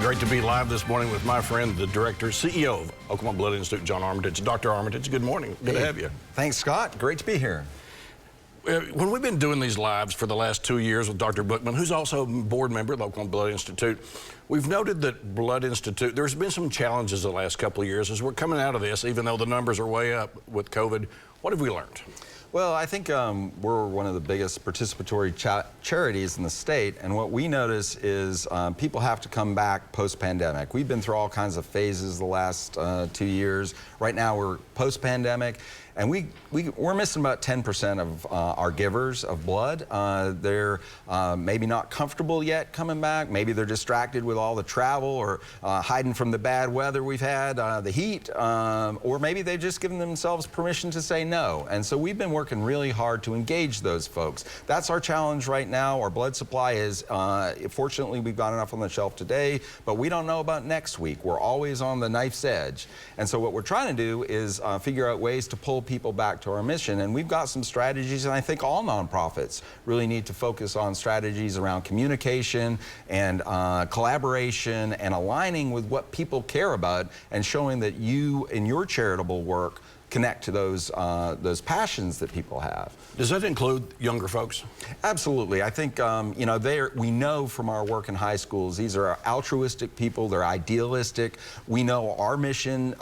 Great to be live this morning with my friend, the director, CEO of Oklahoma Blood Institute, John Armitage. Dr. Armitage, good morning. Good to have you. Thanks, Scott. Great to be here. When we've been doing these lives for the last 2 years with Dr. Bookman, who's also a board member of the Oklahoma Blood Institute, we've noted that Blood Institute, there's been some challenges the last couple of years as we're coming out of this, even though the numbers are way up with COVID. What have we learned? Well, I think we're one of the biggest participatory charities in the state, and what we notice is people have to come back post-pandemic. We've been through all kinds of phases the last 2 years. Right now we're post-pandemic, and we're missing about 10% of our givers of blood. They're maybe not comfortable yet coming back. Maybe they're distracted with all the travel or hiding from the bad weather we've had, the heat, or maybe they've just given themselves permission to say no. And so we've been working really hard to engage those folks. That's our challenge right now. Our blood supply is, fortunately, we've got enough on the shelf today, but we don't know about next week. We're always on the knife's edge. And so what we're trying to do is figure out ways to pull people back to our mission. And we've got some strategies, and I think all nonprofits really need to focus on strategies around communication and collaboration and aligning with what people care about and showing that you, in your charitable work, connect to those passions that people have. Does that include younger folks? Absolutely. I think, you know, we know from our work in high schools, these are altruistic people, they're idealistic. We know our mission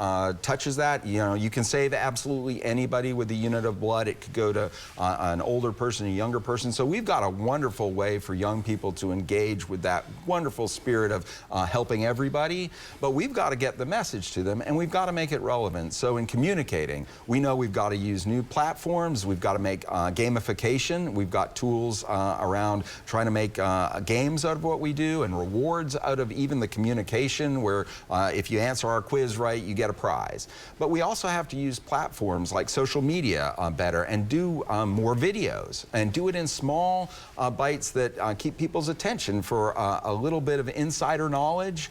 touches that. You know, you can save absolutely anybody with a unit of blood. It could go to an older person, a younger person. So we've got a wonderful way for young people to engage with that wonderful spirit of helping everybody. But we've got to get the message to them, and we've got to make it relevant. So in communicating, we know we've got to use new platforms. We've got to make gamification. We've got tools around trying to make games out of what we do and rewards out of even the communication where if you answer our quiz right, you get a prize. But we also have to use platforms like social media better and do more videos and do it in small bites that keep people's attention for a little bit of insider knowledge.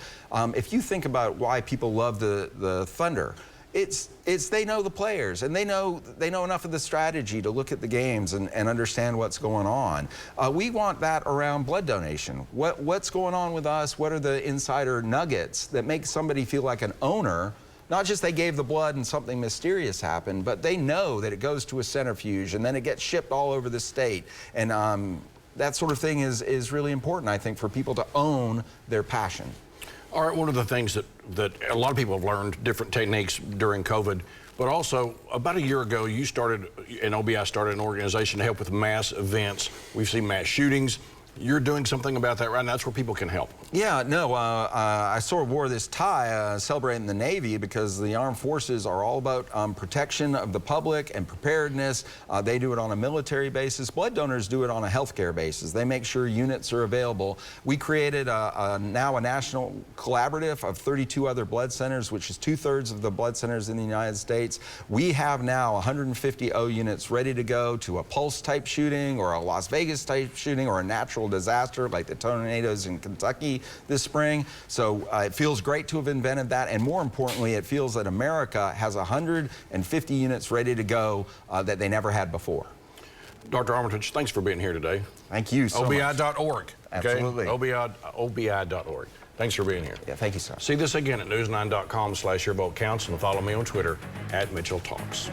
If you think about why people love the Thunder, it's they know the players, and they know enough of the strategy to look at the games and understand what's going on. We want that around blood donation. What's going on with us? What are the insider nuggets that make somebody feel like an owner? Not just they gave the blood and something mysterious happened, but they know that it goes to a centrifuge and then it gets shipped all over the state. And that sort of thing is really important, I think, for people to own their passion. All right, one of the things that a lot of people have learned, different techniques during COVID, but also about a year ago, you started, and OBI started an organization to help with mass events. We've seen mass shootings. You're doing something about that right now. That's where people can help. Yeah, no, I sort of wore this tie celebrating the Navy because the armed forces are all about protection of the public and preparedness. They do it on a military basis. Blood donors do it on a healthcare basis. They make sure units are available. We created now a national collaborative of 32 other blood centers, which is 2/3 of the blood centers in the United States. We have now 150 O units ready to go to a Pulse-type shooting or a Las Vegas-type shooting or a natural disaster like the tornadoes in Kentucky this spring. So it feels great to have invented that, and more importantly, it feels that America has 150 units ready to go that they never had before. Dr. Armitage, thanks for being here today. Thank you so much. OBI.org. Absolutely. Okay? OBI.org. Thanks for being here. Yeah, thank you, sir. See this again at news9.com/yourvotecounts and follow me on Twitter @MitchellTalks.